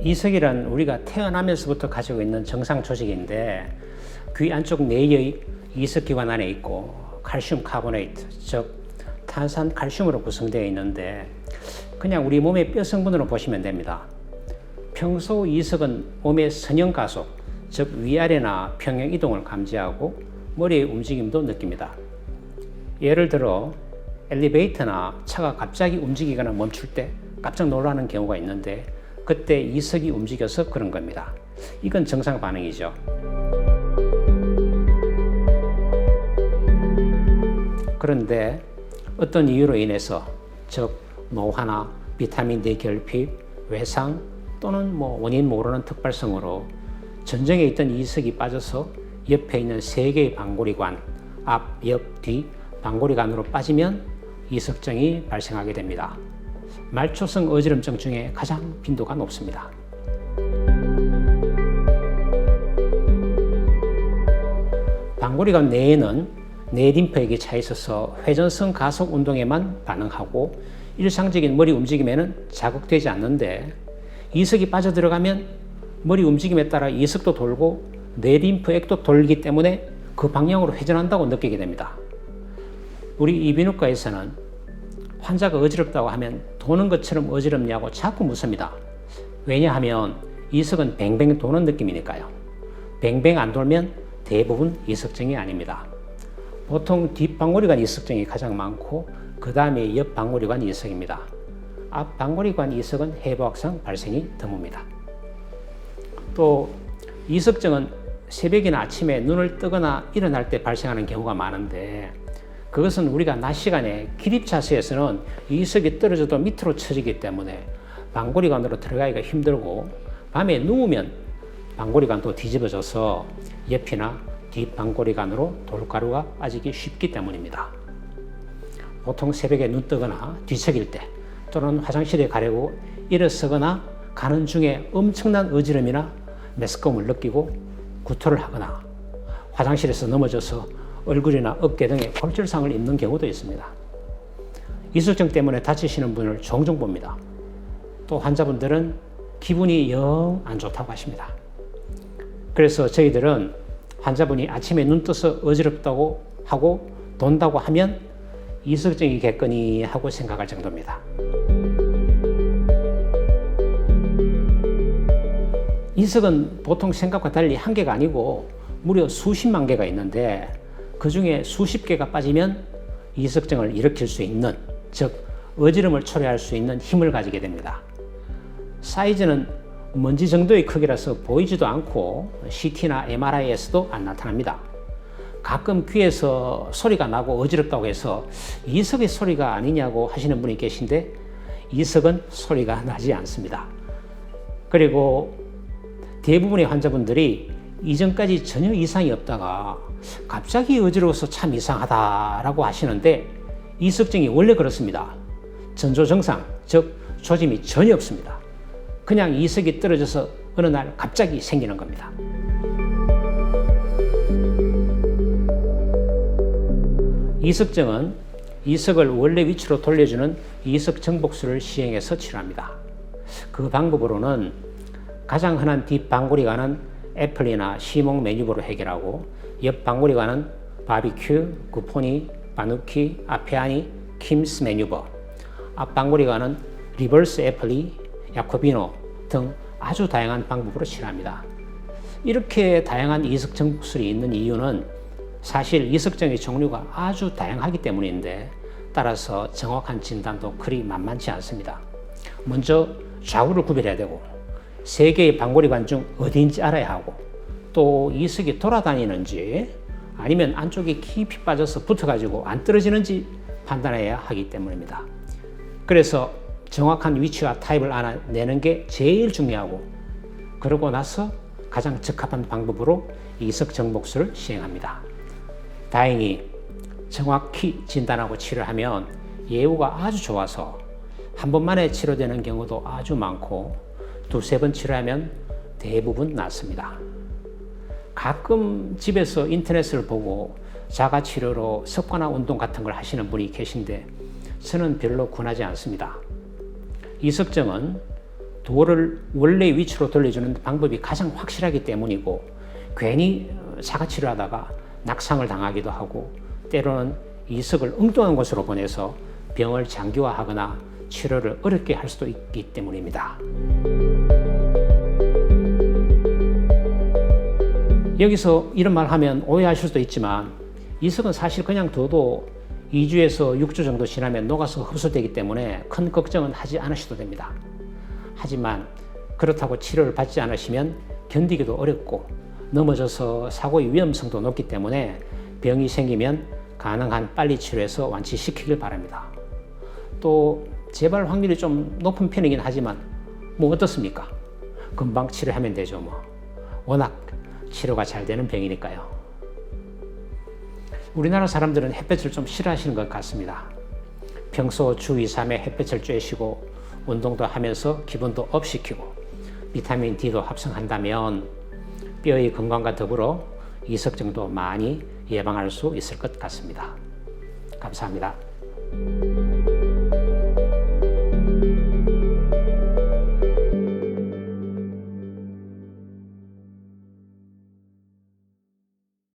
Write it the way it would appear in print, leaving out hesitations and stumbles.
이석이란 우리가 태어나면서부터 가지고 있는 정상 조직인데 귀 안쪽 내의 이석기관 안에 있고 칼슘 카보네이트, 즉 탄산 칼슘으로 구성되어 있는데 그냥 우리 몸의 뼈 성분으로 보시면 됩니다. 평소 이석은 몸의 선형 가속, 즉 위아래나 평형 이동을 감지하고 머리의 움직임도 느낍니다. 예를 들어 엘리베이터나 차가 갑자기 움직이거나 멈출 때 깜짝 놀라는 경우가 있는데 그때 이석이 움직여서 그런 겁니다. 이건 정상 반응이죠. 그런데 어떤 이유로 인해서 즉 노화나 비타민 D 결핍, 외상 또는 원인 모르는 특발성으로 전정에 있던 이석이 빠져서 옆에 있는 세 개의 방골이관, 앞, 옆, 뒤 방골이관으로 빠지면 이석증이 발생하게 됩니다. 말초성 어지럼증 중에 가장 빈도가 높습니다. 방골이관 내에는 뇌림프액이 차 있어서 회전성 가속 운동에만 반응하고 일상적인 머리 움직임에는 자극되지 않는데 이석이 빠져들어가면 머리 움직임에 따라 이석도 돌고 뇌림프액도 돌기 때문에 그 방향으로 회전한다고 느끼게 됩니다. 우리 이비인후과에서는 환자가 어지럽다고 하면 도는 것처럼 어지럽냐고 자꾸 묻습니다. 왜냐하면 이석은 뱅뱅 도는 느낌이니까요. 뱅뱅 안 돌면 대부분 이석증이 아닙니다. 보통 뒷방골이관 이석증이 가장 많고 그 다음에 옆방골이관 이석입니다. 앞방골이관 이석은 해부학상 발생이 드뭅니다. 또 이석증은 새벽이나 아침에 눈을 뜨거나 일어날 때 발생하는 경우가 많은데 그것은 우리가 낮 시간에 기립자세에서는 이석이 떨어져도 밑으로 처지기 때문에 방골이관으로 들어가기가 힘들고 밤에 누우면 방골이관도 뒤집어져서 옆이나 뒷방골이관으로 돌가루가 빠지기 쉽기 때문입니다. 보통 새벽에 눈 뜨거나 뒤척일 때 또는 화장실에 가려고 일어서거나 가는 중에 엄청난 어지럼이나 메스꺼움을 느끼고 구토를 하거나 화장실에서 넘어져서 얼굴이나 어깨 등에 골절상을 입는 경우도 있습니다. 이석증 때문에 다치시는 분을 종종 봅니다. 또 환자분들은 기분이 영 안 좋다고 하십니다. 그래서 저희들은 환자분이 아침에 눈 떠서 어지럽다고 하고 돈다고 하면 이석증이겠거니 하고 생각할 정도입니다. 이석은 보통 생각과 달리 한 개가 아니고 무려 수십만 개가 있는데 그 중에 수십 개가 빠지면 이석증을 일으킬 수 있는, 즉 어지럼을 초래할 수 있는 힘을 가지게 됩니다. 사이즈는 먼지 정도의 크기라서 보이지도 않고 CT나 MRI에서도 안 나타납니다. 가끔 귀에서 소리가 나고 어지럽다고 해서 이석의 소리가 아니냐고 하시는 분이 계신데 이석은 소리가 나지 않습니다. 그리고 대부분의 환자분들이 이전까지 전혀 이상이 없다가 갑자기 어지러워서 참 이상하다라고 하시는데 이석증이 원래 그렇습니다. 전조증상, 즉 조짐이 전혀 없습니다. 그냥 이석이 떨어져서 어느 날 갑자기 생기는 겁니다. 이석증은 이석을 원래 위치로 돌려주는 이석 정복술을 시행해서 치료합니다. 그 방법으로는 가장 흔한 뒷방골이관은 애플이나 시몽 매뉴버로 해결하고 옆방골이관은 바비큐, 구포니, 바누키, 아페아니, 킴스 매뉴버, 앞방골이관은 리버스 애플리, 야코비노 등 아주 다양한 방법으로 치료합니다. 이렇게 다양한 이석 정복술이 있는 이유는 사실 이석증의 종류가 아주 다양하기 때문인데 따라서 정확한 진단도 그리 만만치 않습니다. 먼저 좌우를 구별해야 되고 세 개의 방골이관 중 어디인지 알아야 하고 또 이석이 돌아다니는지 아니면 안쪽에 깊이 빠져서 붙어가지고 안 떨어지는지 판단해야 하기 때문입니다. 그래서 정확한 위치와 타입을 알아내는 게 제일 중요하고 그러고 나서 가장 적합한 방법으로 이석 정복술을 시행합니다. 다행히 정확히 진단하고 치료하면 예후가 아주 좋아서 한 번만에 치료되는 경우도 아주 많고 두세 번 치료하면 대부분 낫습니다. 가끔 집에서 인터넷을 보고 자가치료로 습관화 운동 같은 걸 하시는 분이 계신데 저는 별로 권하지 않습니다. 이석증은 돌을 원래 위치로 돌려주는 방법이 가장 확실하기 때문이고, 괜히 자가치료를 하다가 낙상을 당하기도 하고 때로는 이석을 엉뚱한 곳으로 보내서 병을 장기화하거나 치료를 어렵게 할 수도 있기 때문입니다. 여기서 이런 말 하면 오해하실 수도 있지만, 이석은 사실 그냥 둬도 2주에서 6주 정도 지나면 녹아서 흡수되기 때문에 큰 걱정은 하지 않으셔도 됩니다. 하지만 그렇다고 치료를 받지 않으시면 견디기도 어렵고 넘어져서 사고의 위험성도 높기 때문에 병이 생기면 가능한 빨리 치료해서 완치시키길 바랍니다. 또 재발 확률이 좀 높은 편이긴 하지만 뭐 어떻습니까? 금방 치료하면 되죠 뭐. 워낙 치료가 잘 되는 병이니까요. 우리나라 사람들은 햇볕을 좀 싫어하시는 것 같습니다. 평소 주 2, 3회 햇볕을 쬐시고 운동도 하면서 기분도 업 시키고 비타민 D도 합성한다면 뼈의 건강과 더불어 이석증도 많이 예방할 수 있을 것 같습니다. 감사합니다.